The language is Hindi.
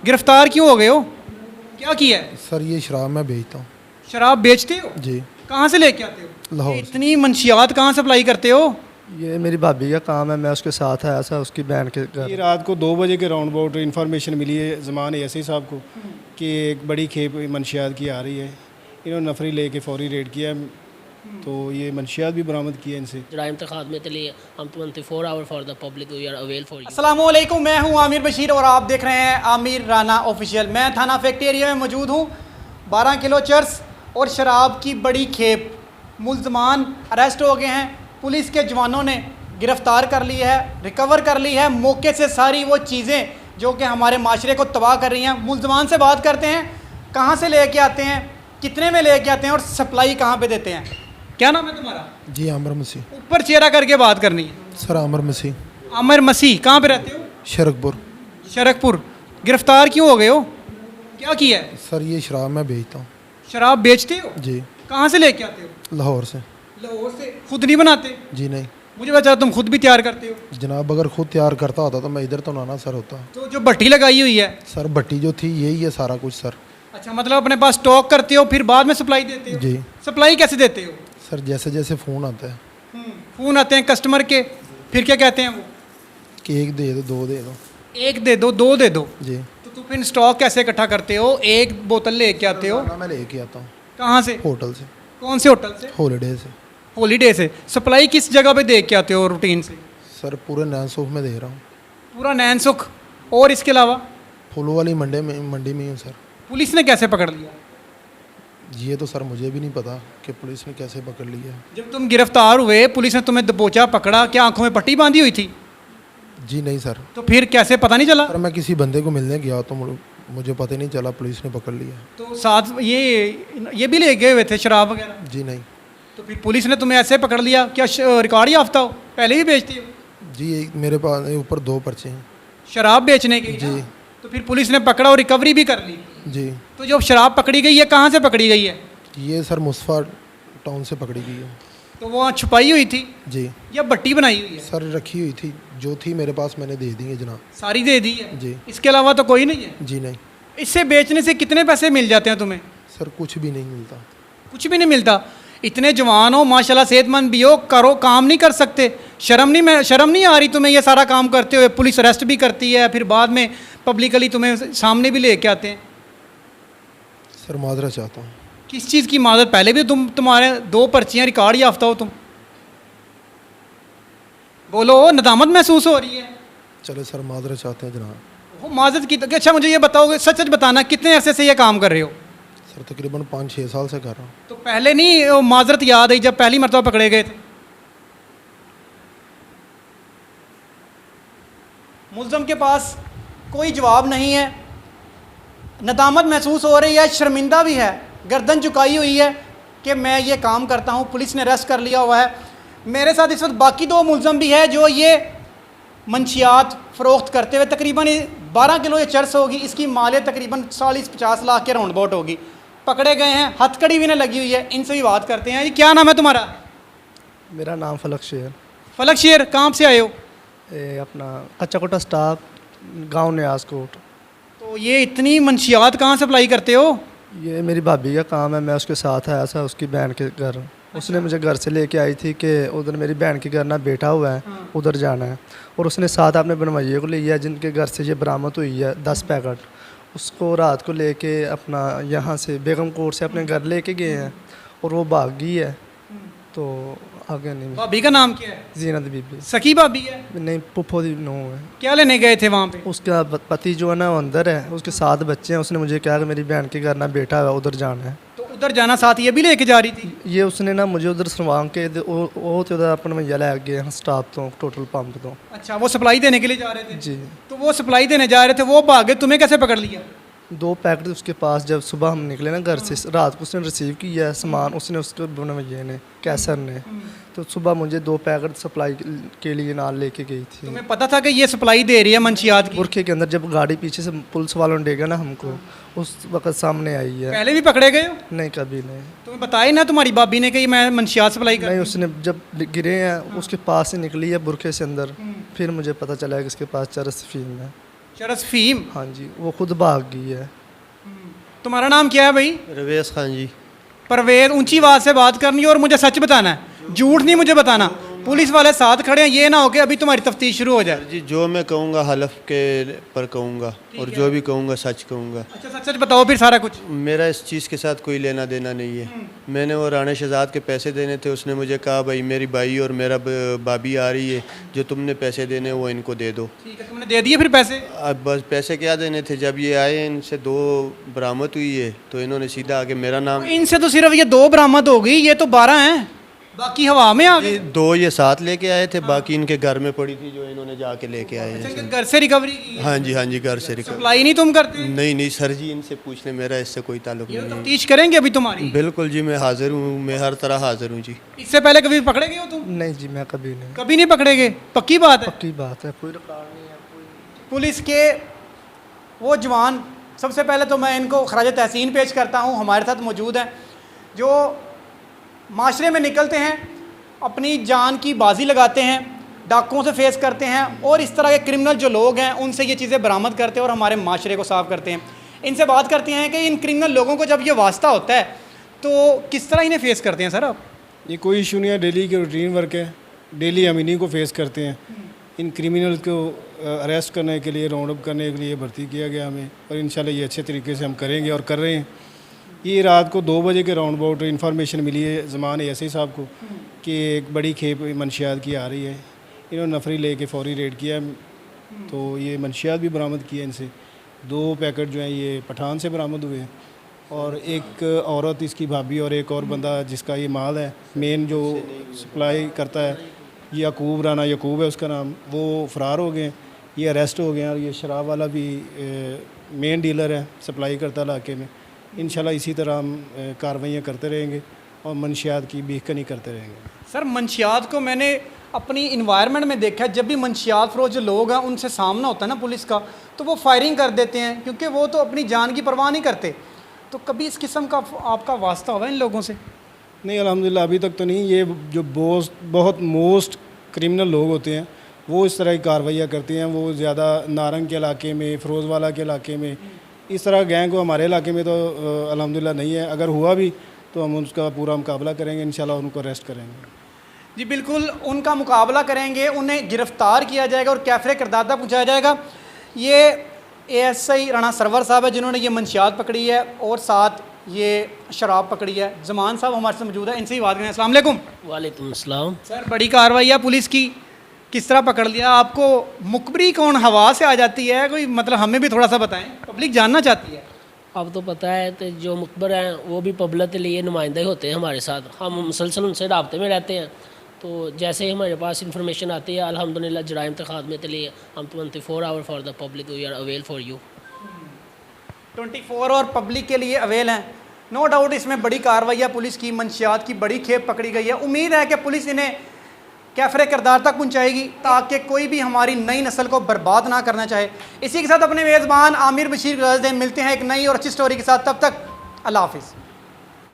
गिरफ्तार क्यों हो गए हो? क्या किया है? सर ये शराब मैं बेचता हूँ। शराब बेचते हो? जी। कहाँ से लेके आते हो? लाहौर ये से। इतनी मंशियात कहाँ सप्लाई करते हो? ये मेरी भाभी का काम है, मैं उसके साथ आया था उसकी बहन के ये घर। रात को 2 बजे के राउंड अबाउट इन्फॉर्मेशन मिली है ज़मान एसी साहब को कि एक बड़ी खेप मंशियात की आ रही है। इन्होंने नफरी लेके फौरी रेड किया, तो ये मंशियात भी बरामद किया इनसे। जराइम के खात्मे के लिए हम 24 hour for the public we are avail for you. अस्सलामुअलैकुम, मैं हूं आमिर बशीर और आप देख रहे हैं आमिर राना ऑफिशियल। मैं थाना फैक्ट्री एरिया में मौजूद हूं। 12 किलो चर्स और शराब की बड़ी खेप, मुल्ज़मान अरेस्ट हो गए हैं। पुलिस के जवानों ने गिरफ़्तार कर ली है, रिकवर कर ली है मौके से सारी वो चीज़ें जो कि हमारे माशरे को तबाह कर रही हैं। मुल्ज़मान से बात करते हैं, कहाँ से लेके आते हैं, कितने में लेके आते हैं और सप्लाई कहाँ पे देते हैं। क्या नाम है तुम्हारा? जी आमिर मसीह। ऊपर चेहरा करके बात करनी है। सर आमिर मसीह। आमिर मसीह, कहाँ पे रहते हो? शरकपुर। शरकपुर। गिरफ़्तार क्यों हो गए हो? क्या किया है? सर ये शराब मैं बेचता हूँ। शराब बेचते हो? जी। कहाँ से लेके आते हो? लाहौर से। लाहौर से। खुद नहीं बनाते? जी नहीं मुझे बता, तुम खुद भी तैयार करते हो? जनाब, अगर खुद तैयार करता होता तो मैं इधर तो ना सर होता। तो जो भट्टी लगाई हुई है? सर भट्टी जो थी यही है सारा कुछ सर। अच्छा, मतलब अपने पास स्टॉक करते हो फिर बाद में सप्लाई देते हो? जी। सप्लाई कैसे देते हो? सर जैसे जैसे फ़ोन आता है फ़ोन आते हैं कस्टमर के, फिर क्या कहते हैं वो? कि एक दे दो, दो दे दो। एक दे दो, दो दे दो। जी। तो तुम फिर स्टॉक कैसे इकट्ठा करते हो? एक बोतल लेके आते हो? मैं लेके आता हूँ कहाँ से? होटल से। कौन से होटल से? हॉलीडे से। हॉलीडे से। सप्लाई किस जगह पे दे के आते हो रूटीन से? सर पूरे नैन सूफ में दे रहा हूँ। पूरा नैन सुख। और इसके अलावा? फूलों वाली मंडी में हूँ सर। पुलिस ने कैसे पकड़ लिया? ये तो सर मुझे भी नहीं पता कि पुलिस ने कैसे पकड़ लिया। जब तुम गिरफ्तार हुए पुलिस ने तुम्हें दबोचा, पकड़ा, क्या आंखों में पट्टी बांधी हुई थी? जी नहीं सर। तो फिर कैसे पता नहीं चला? सर मैं किसी बंदे को मिलने गया तो मुझे पता ही नहीं चला, पुलिस ने पकड़ लिया। तो साथ ये भी ले गए हुए थे शराब वगैरह? जी नहीं। तो फिर पुलिस ने तुम्हें ऐसे पकड़ लिया? क्या रिकॉर्ड याफ्ता हो, पहले भी बेचती हो? जी मेरे पास ऊपर 2 पर्चे हैं। शराब बेचने की? जी। तो फिर पुलिस ने पकड़ा और रिकवरी भी कर ली? जी। तो जो शराब पकड़ी गई है कहाँ से पकड़ी गई है? ये सर मुस्तफ़ा टाउन से पकड़ी गई है। तो वो वहाँ छुपाई हुई थी जी। या भट्टी बनाई हुई है? सर रखी हुई थी, जो थी मेरे पास मैंने दे दी है जनाब। सारी दे दी है? जी। इसके अलावा तो कोई नहीं है? जी नहीं। इससे बेचने से कितने पैसे मिल जाते हैं तुम्हें? सर कुछ भी नहीं मिलता। कुछ भी नहीं मिलता? इतने जवान हो माशाल्लाह, सेहतमंद भी हो, करो काम नहीं कर सकते? शर्म नहीं आ रही तुम्हें ये सारा काम करते हुए? पुलिस अरेस्ट भी करती है, फिर बाद में पब्लिकली तुम्हें सामने भी लेके आते हैं। सर माजरा चाहता हूँ। किस चीज़ की मादत? पहले भी तुम्हारे 2 पर्चियाँ रिकॉर्ड याफ्ता हो तुम। बोलो, नदामत महसूस हो रही है? चलो सर माजरा चाहते हैं जनाब। वो माजत की अच्छा मुझे ये बताओगे, सच सच बताना, कितने अरसे से ये काम कर रहे हो? सर तकरीबन 5-6 साल से कर रहा हूँ। तो पहले नहीं वो माजरत याद आई जब पहली मरतबा पकड़े गए थे? मुल्ज़म के पास कोई जवाब नहीं है, नदामत महसूस हो रही है, शर्मिंदा भी है, गर्दन झुकाई हुई है कि मैं ये काम करता हूँ। पुलिस ने अरेस्ट कर लिया हुआ है। मेरे साथ इस वक्त बाकी 2 मुल्ज़म भी है जो ये मंशियात फ़रोख्त करते हुए, तकरीबन 12 किलो ये चर्स होगी, इसकी मालियत तकरीबन 40-50 लाख के राउंड अबाउट होगी। पकड़े गए हैं, हथकड़ी भी ने लगी हुई है। इनसे भी बात करते हैं। ये क्या नाम है तुम्हारा? मेरा नाम फलक शेर। फलक शेर, कहाँ से आए हो? अपना कच्चा कोटा स्टाफ, गाँव न्यासकोट। तो ये इतनी मंशियात कहाँ सप्लाई करते हो? ये मेरी भाभी का काम है, मैं उसके साथ आया था उसकी बहन के घर। उसने मुझे घर से लेके आई थी कि उधर मेरी बहन के घर ना बेटा हुआ है, उधर जाना है। और उसने साथ अपने बनवाइए को लिया जिनके घर से ये बरामद हुई है 10 पैकेट। उसको रात को लेके अपना यहाँ से बेगम कोट से अपने घर लेके गए हैं और वो भाग गई है। तो आगे नहीं। भाभी का नाम क्या है? जीनत बीबी। सखी भाभी है? नहीं, पुप्पो दी नो है। क्या लेने गए थे वहाँ पे? उसका पति जो है ना वो अंदर है, उसके 7 बच्चे हैं। उसने मुझे कहा कि मेरी बहन के घर ना बेटा है, उधर जाना है। तो उधर जाना साथ ये भी लेके जा रही थी? ये उसने ना मुझे उधर सुनवा के वो तो उधर अपने भैया लै गए स्टाफ तो टोटल पंप तो। अच्छा, वो सप्लाई देने के लिए जा रहे थे? जी। तो वो सप्लाई देने जा रहे थे, वो भागे, तुम्हें कैसे पकड़ लिया? 2 पैकेट उसके पास जब सुबह हम निकले ना घर से, रात को उसने रिसीव किया है सामान, उसने उसके भैया ने कैसर ने। तो सुबह मुझे 2 पैकेट सप्लाई के लिए नाल लेके गई थी। तुम्हें पता था कि ये सप्लाई दे रही है मंशियात की? बुरखे के अंदर जब गाड़ी पीछे से पुलिस वालों ने डेगा ना हमको, उस वक्त सामने आई है। पहले भी पकड़े गए हो? नहीं, कभी नहीं। तुम्हें बताया ना तुम्हारी भाभी ने कि मैं मंशियात सप्लाई कर? नहीं, उसने जब गिरे हैं उसके पास से निकली है बुरखे से अंदर, फिर मुझे पता चला है कि इसके पास चरस फीम है। चरस फीम। हाँ जी, वो खुद भाग गई है। तुम्हारा नाम क्या है भाई? रवेश खान जी। परवेज, ऊंची आवाज़ से बात करनी है और मुझे सच बताना है, झूठ नहीं मुझे बताना। पुलिस वाले साथ खड़े हैं, ये ना हो कि अभी तुम्हारी तफ्तीश शुरू हो जाए। जी जो मैं कहूँगा हलफ के पर कहूँगा और जो भी कहूँगा सच कहूँगा। अच्छा सच सच बताओ फिर सारा कुछ। मेरा इस चीज़ के साथ कोई लेना देना नहीं है। मैंने वो राणा शहजाद के पैसे देने थे, उसने मुझे कहा भाई मेरी भाई और मेरा भाभी आ रही है, जो तुमने पैसे देने वो इनको दे दो। ठीक है, तुमने दे दिए फिर पैसे? अब बस पैसे क्या देने थे, जब ये आए इनसे 2 बरामद हुई है तो इन्होंने सीधा आके मेरा नाम। इनसे तो सिर्फ ये 2 बरामद हो गई, ये तो 12 हैं, बाकी हवा में आ गए। 2 ये साथ लेके आए थे, बाकी इनके घर में पड़ी थी जो इन्होंने जाके लेके आए अच्छा, हैं। इनके घर से रिकवरी की है? हाँ जी घर से रिकवर। सप्लाई नहीं तुम करते? नहीं नहीं सर जी, इनसे पूछ ले, मेरा इससे कोई ताल्लुक ये नहीं है। तफ्तीश करेंगे अभी तुम्हारी? बिल्कुल जी, मैं हाजिर हूँ, मैं हर तरह हाजिर हूँ जी। इससे पहले कभी पकड़े गए हो तुम? नहीं जी, मैं कभी नहीं। कभी नहीं पकड़े गए, पक्की बात है? पक्की बात है, कोई रिकॉर्ड नहीं है। पुलिस के वो जवान, सबसे पहले तो मैं इनको खराज तहसीन पेश करता हूँ, हमारे साथ मौजूद हैं, जो माशरे में निकलते हैं, अपनी जान की बाजी लगाते हैं, डाकुओं से फेस करते हैं और इस तरह के क्रिमिनल जो लोग हैं उनसे ये चीज़ें बरामद करते हैं और हमारे माशरे को साफ़ करते हैं। इनसे बात करते हैं कि इन क्रिमिनल लोगों को जब ये वास्ता होता है तो किस तरह इन्हें फेस करते हैं सर आप? ये कोई इशू नहीं है, डेली के रूटीन वर्क है, डेली हम इन्हीं को फेस करते हैं। इन क्रिमिनल को अरेस्ट करने के लिए, राउंड अप करने के लिए भर्ती किया गया हमें और इंशाल्लाह ये अच्छे तरीके से हम करेंगे और कर रहे हैं। ये रात को 2 बजे के राउंड अबाउट इन्फॉर्मेशन मिली है ज़मान एएसआई साहब को कि एक बड़ी खेप मंशियात की आ रही है। इन्होंने नफरी लेके फौरी रेड किया तो ये मंशियात भी बरामद किया इनसे। 2 पैकेट जो हैं ये पठान से बरामद हुए और एक औरत, इसकी भाभी और एक और बंदा जिसका ये माल है, मेन जो सप्लाई करता है, याकूब, राना याकूब है उसका नाम, वो फ़रार हो गए, ये अरेस्ट हो गए। और ये शराब वाला भी मेन डीलर है, सप्लाई करता इलाके में। इंशाल्लाह इसी तरह हम कार्रवाइयाँ करते रहेंगे और मंशियात की बेखनी करते रहेंगे। सर मंशियात को मैंने अपनी इन्वायरमेंट में देखा है, जब भी मंशियात फरोश जो लोग हैं उनसे सामना होता है ना पुलिस का, तो वो फायरिंग कर देते हैं क्योंकि वो तो अपनी जान की परवाह नहीं करते। तो कभी इस किस्म का आपका वास्ता हुआ इन लोगों से? नहीं अल्हम्दुलिल्लाह अभी तक तो नहीं। ये जो बहुत मोस्ट क्रिमिनल लोग होते हैं वो इस तरह की कार्रवाइयाँ करते हैं। वो ज़्यादा नारंग के इलाके में, फ़िरोज़वाला के इलाके में, इस तरह गैंग को हमारे इलाके में तो अल्हम्दुलिल्लाह नहीं है। अगर हुआ भी तो हम उसका पूरा मुकाबला करेंगे, इंशाल्लाह उनको अरेस्ट करेंगे। जी बिल्कुल, उनका मुकाबला करेंगे, उन्हें गिरफ़्तार किया जाएगा और कैफ़रे किरदार तक पहुँचाया जाएगा। ये एएसआई राणा सरवर साहब है जिन्होंने ये मंशियात पकड़ी है और साथ ये शराब पकड़ी है। ज़मान साहब हमारे साथ मौजूद है, इनसे ही बात करें। अस्सलाम वालेकुम। वालेकुम अस्सलाम। सर बड़ी कार्रवाई है पुलिस की, किस तरह पकड़ लिया आपको? मुखबरी कौन हवा से आ जाती है कोई, मतलब हमें भी थोड़ा सा बताएं, पब्लिक जानना चाहती है। अब तो पता है तो जो मुखबर हैं वो भी पब्लिक के लिए नुमाइंदे होते हैं हमारे साथ, हम मुसलसल उनसे राब्ते में रहते हैं। तो जैसे ही हमारे पास इंफॉर्मेशन आती है अल्हम्दुलिल्लाह जराइम के खात्मे के लिए हम 24 hour for the public we are avail for you. 24 और पब्लिक के लिए अवेल हैं, नो डाउट। इसमें बड़ी कार्रवाई है पुलिस की, मंशियात की बड़ी खेप पकड़ी गई है। उम्मीद है कि पुलिस इन्हें कैफ़रे किरदार तक पहुँचाएगी ताकि कोई भी हमारी नई नस्ल को बर्बाद ना करना चाहे। इसी के साथ अपने मेज़बान आमिर बशीर मिलते हैं एक नई और अच्छी स्टोरी के साथ, तब तक अल्लाह हाफिज़।